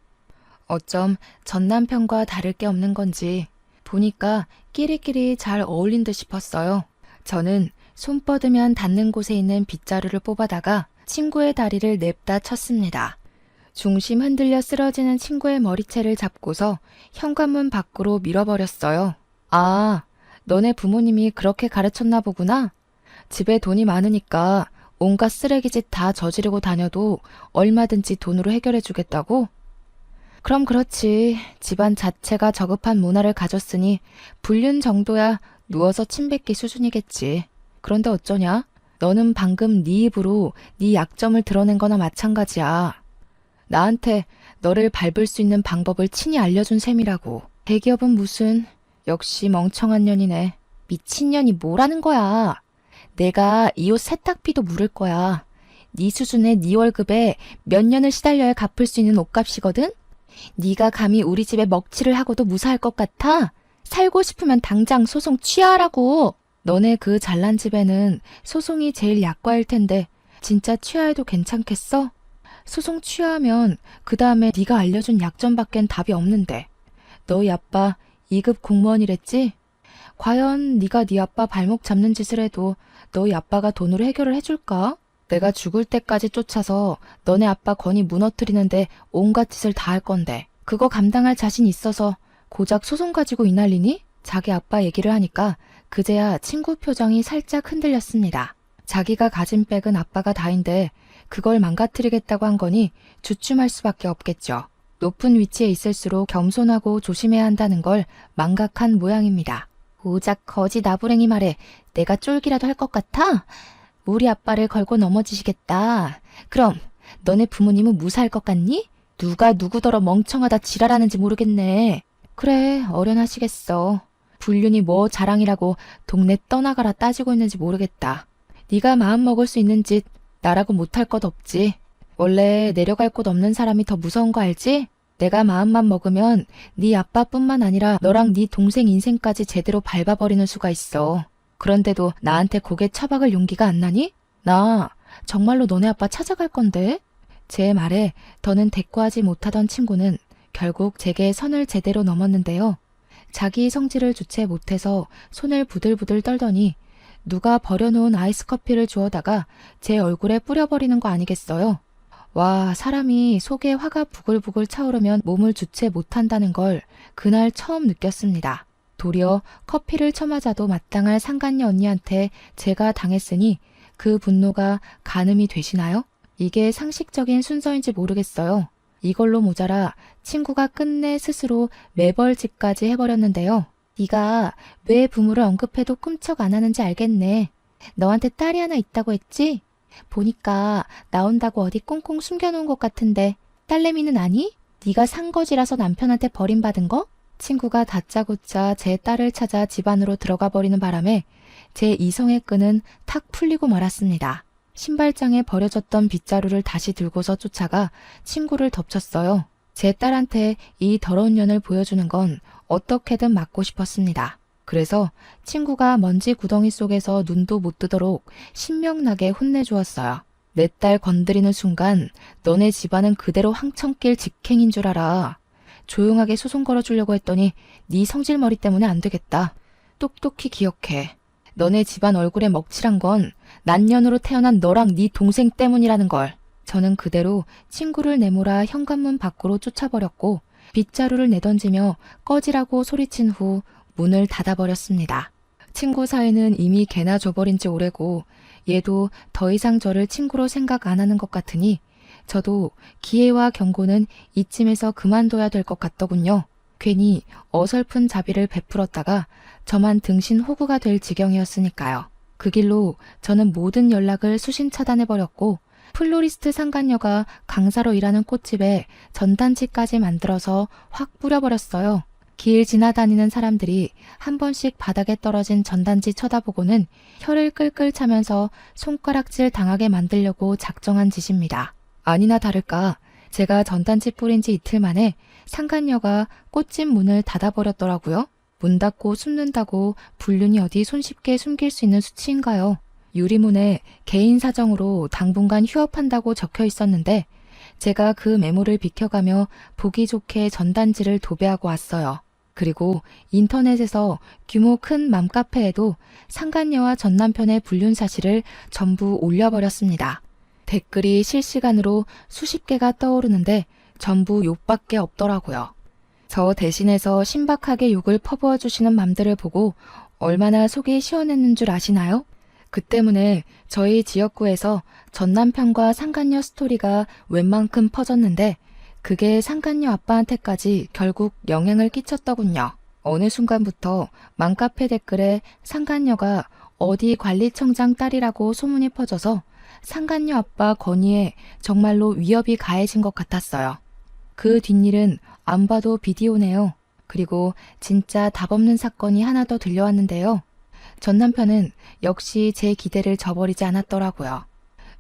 어쩜 전 남편과 다를 게 없는 건지 보니까 끼리끼리 잘 어울린 듯 싶었어요. 저는 손 뻗으면 닿는 곳에 있는 빗자루를 뽑아다가 친구의 다리를 냅다 쳤습니다. 중심 흔들려 쓰러지는 친구의 머리채를 잡고서 현관문 밖으로 밀어버렸어요. 아, 너네 부모님이 그렇게 가르쳤나 보구나. 집에 돈이 많으니까 온갖 쓰레기짓 다 저지르고 다녀도 얼마든지 돈으로 해결해 주겠다고? 그럼 그렇지. 집안 자체가 저급한 문화를 가졌으니 불륜 정도야 누워서 침 뱉기 수준이겠지. 그런데 어쩌냐? 너는 방금 네 입으로 네 약점을 드러낸 거나 마찬가지야. 나한테 너를 밟을 수 있는 방법을 친히 알려준 셈이라고. 대기업은 무슨. 역시 멍청한 년이네. 미친년이 뭐라는 거야. 내가 이 옷 세탁비도 물을 거야. 네 수준의 네 월급에 몇 년을 시달려야 갚을 수 있는 옷값이거든? 네가 감히 우리 집에 먹칠을 하고도 무사할 것 같아? 살고 싶으면 당장 소송 취하라고. 너네 그 잘난 집에는 소송이 제일 약과일 텐데 진짜 취하해도 괜찮겠어? 소송 취하하면 그 다음에 네가 알려준 약점밖엔 답이 없는데. 너희 아빠 2급 공무원이랬지? 과연 네가 네 아빠 발목 잡는 짓을 해도 너희 아빠가 돈으로 해결을 해줄까? 내가 죽을 때까지 쫓아서 너네 아빠 권위 무너뜨리는데 온갖 짓을 다 할 건데 그거 감당할 자신 있어서 고작 소송 가지고 이 난리니? 자기 아빠 얘기를 하니까 그제야 친구 표정이 살짝 흔들렸습니다. 자기가 가진 백은 아빠가 다인데 그걸 망가뜨리겠다고 한 거니 주춤할 수밖에 없겠죠. 높은 위치에 있을수록 겸손하고 조심해야 한다는 걸 망각한 모양입니다. 오작 거지 나부랭이 말에 내가 쫄기라도 할 것 같아? 우리 아빠를 걸고 넘어지시겠다. 그럼 너네 부모님은 무사할 것 같니? 누가 누구더러 멍청하다 지랄하는지 모르겠네. 그래, 어련하시겠어. 불륜이 뭐 자랑이라고 동네 떠나가라 따지고 있는지 모르겠다. 네가 마음 먹을 수 있는 짓 나라고 못할 것 없지. 원래 내려갈 곳 없는 사람이 더 무서운 거 알지? 내가 마음만 먹으면 네 아빠뿐만 아니라 너랑 네 동생 인생까지 제대로 밟아버리는 수가 있어. 그런데도 나한테 고개 처박을 용기가 안 나니? 나 정말로 너네 아빠 찾아갈 건데? 제 말에 더는 대꾸하지 못하던 친구는 결국 제게 선을 제대로 넘었는데요. 자기 성질을 주체 못해서 손을 부들부들 떨더니 누가 버려놓은 아이스 커피를 주워다가 제 얼굴에 뿌려버리는 거 아니겠어요? 와, 사람이 속에 화가 부글부글 차오르면 몸을 주체 못한다는 걸 그날 처음 느꼈습니다. 도리어 커피를 처맞아도 마땅할 상간녀 언니한테 제가 당했으니 그 분노가 가늠이 되시나요? 이게 상식적인 순서인지 모르겠어요. 이걸로 모자라 친구가 끝내 스스로 매벌집까지 해버렸는데요. 네가 왜 부모를 언급해도 꿈쩍 안 하는지 알겠네. 너한테 딸이 하나 있다고 했지? 보니까 나온다고 어디 꽁꽁 숨겨놓은 것 같은데 딸내미는 아니? 네가 산 거지라서 남편한테 버림받은 거? 친구가 다짜고짜 제 딸을 찾아 집 안으로 들어가 버리는 바람에 제 이성의 끈은 탁 풀리고 말았습니다. 신발장에 버려졌던 빗자루를 다시 들고서 쫓아가 친구를 덮쳤어요. 제 딸한테 이 더러운 년을 보여주는 건 어떻게든 막고 싶었습니다. 그래서 친구가 먼지 구덩이 속에서 눈도 못 뜨도록 신명나게 혼내주었어요. 내 딸 건드리는 순간 너네 집안은 그대로 황천길 직행인 줄 알아. 조용하게 소송 걸어주려고 했더니 네 성질머리 때문에 안 되겠다. 똑똑히 기억해. 너네 집안 얼굴에 먹칠한 건 난년으로 태어난 너랑 네 동생 때문이라는 걸. 저는 그대로 친구를 내몰아 현관문 밖으로 쫓아버렸고 빗자루를 내던지며 꺼지라고 소리친 후 문을 닫아버렸습니다. 친구 사이는 이미 개나 줘버린 지 오래고 얘도 더 이상 저를 친구로 생각 안 하는 것 같으니 저도 기회와 경고는 이쯤에서 그만둬야 될 것 같더군요. 괜히 어설픈 자비를 베풀었다가 저만 등신 호구가 될 지경이었으니까요. 그 길로 저는 모든 연락을 수신 차단해버렸고 플로리스트 상간녀가 강사로 일하는 꽃집에 전단지까지 만들어서 확 뿌려버렸어요. 길 지나다니는 사람들이 한 번씩 바닥에 떨어진 전단지 쳐다보고는 혀를 끌끌 차면서 손가락질 당하게 만들려고 작정한 짓입니다. 아니나 다를까 제가 전단지 뿌린 지 이틀 만에 상간녀가 꽃집 문을 닫아버렸더라고요. 문 닫고 숨는다고 불륜이 어디 손쉽게 숨길 수 있는 수치인가요? 유리문에 개인 사정으로 당분간 휴업한다고 적혀 있었는데 제가 그 메모를 비켜가며 보기 좋게 전단지를 도배하고 왔어요. 그리고 인터넷에서 규모 큰 맘카페에도 상간녀와 전남편의 불륜 사실을 전부 올려버렸습니다. 댓글이 실시간으로 수십 개가 떠오르는데 전부 욕밖에 없더라고요. 저 대신해서 신박하게 욕을 퍼부어 주시는 맘들을 보고 얼마나 속이 시원했는 줄 아시나요? 그 때문에 저희 지역구에서 전남편과 상간녀 스토리가 웬만큼 퍼졌는데 그게 상간녀 아빠한테까지 결국 영향을 끼쳤더군요. 어느 순간부터 맘카페 댓글에 상간녀가 어디 관리청장 딸이라고 소문이 퍼져서 상간녀 아빠 건의에 정말로 위협이 가해진 것 같았어요. 그 뒷일은 안 봐도 비디오네요. 그리고 진짜 답없는 사건이 하나 더 들려왔는데요. 전 남편은 역시 제 기대를 저버리지 않았더라고요.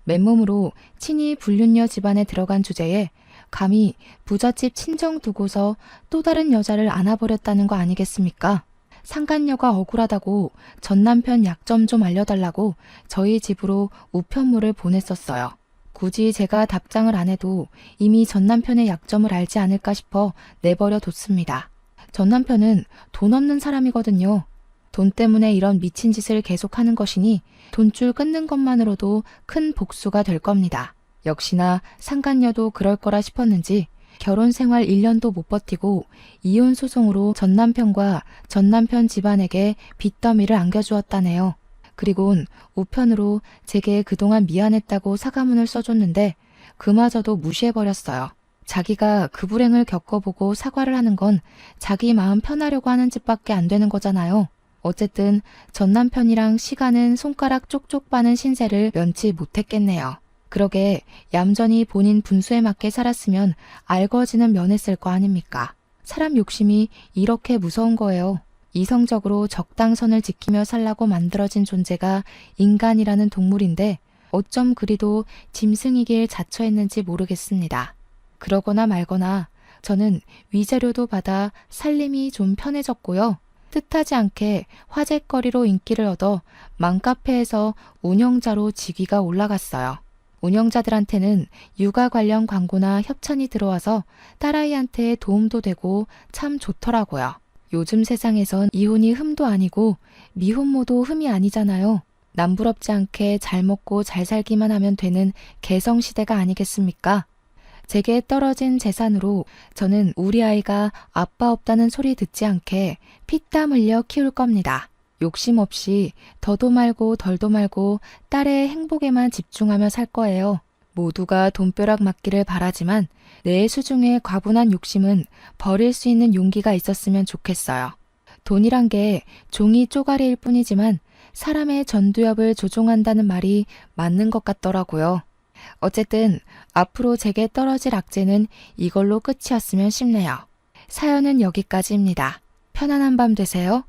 맨몸으로 친히 불륜녀 집안에 들어간 주제에 감히 부잣집 친정 두고서 또 다른 여자를 안아버렸다는 거 아니겠습니까? 상간녀가 억울하다고 전 남편 약점 좀 알려달라고 저희 집으로 우편물을 보냈었어요. 굳이 제가 답장을 안 해도 이미 전 남편의 약점을 알지 않을까 싶어 내버려 뒀습니다. 전 남편은 돈 없는 사람이거든요. 돈 때문에 이런 미친 짓을 계속하는 것이니 돈줄 끊는 것만으로도 큰 복수가 될 겁니다. 역시나 상간녀도 그럴 거라 싶었는지 결혼 생활 1년도 못 버티고 이혼 소송으로 전 남편과 전 남편 집안에게 빚더미를 안겨주었다네요. 그리곤 우편으로 제게 그동안 미안했다고 사과문을 써줬는데 그마저도 무시해버렸어요. 자기가 그 불행을 겪어보고 사과를 하는 건 자기 마음 편하려고 하는 짓밖에 안 되는 거잖아요. 어쨌든 전 남편이랑 시간은 손가락 쪽쪽 빠는 신세를 면치 못했겠네요. 그러게 얌전히 본인 분수에 맞게 살았으면 알거지는 면했을 거 아닙니까? 사람 욕심이 이렇게 무서운 거예요. 이성적으로 적당선을 지키며 살라고 만들어진 존재가 인간이라는 동물인데 어쩜 그리도 짐승이길 자처했는지 모르겠습니다. 그러거나 말거나 저는 위자료도 받아 살림이 좀 편해졌고요. 뜻하지 않게 화제거리로 인기를 얻어 맘카페에서 운영자로 직위가 올라갔어요. 운영자들한테는 육아 관련 광고나 협찬이 들어와서 딸아이한테 도움도 되고 참 좋더라고요. 요즘 세상에선 이혼이 흠도 아니고 미혼모도 흠이 아니잖아요. 남부럽지 않게 잘 먹고 잘 살기만 하면 되는 개성시대가 아니겠습니까? 제게 떨어진 재산으로 저는 우리 아이가 아빠 없다는 소리 듣지 않게 피땀 흘려 키울 겁니다. 욕심 없이 더도 말고 덜도 말고 딸의 행복에만 집중하며 살 거예요. 모두가 돈벼락 맞기를 바라지만 내 수중에 과분한 욕심은 버릴 수 있는 용기가 있었으면 좋겠어요. 돈이란 게 종이 쪼가리일 뿐이지만 사람의 전두엽을 조종한다는 말이 맞는 것 같더라고요. 어쨌든 앞으로 제게 떨어질 악재는 이걸로 끝이었으면 싶네요. 사연은 여기까지입니다. 편안한 밤 되세요.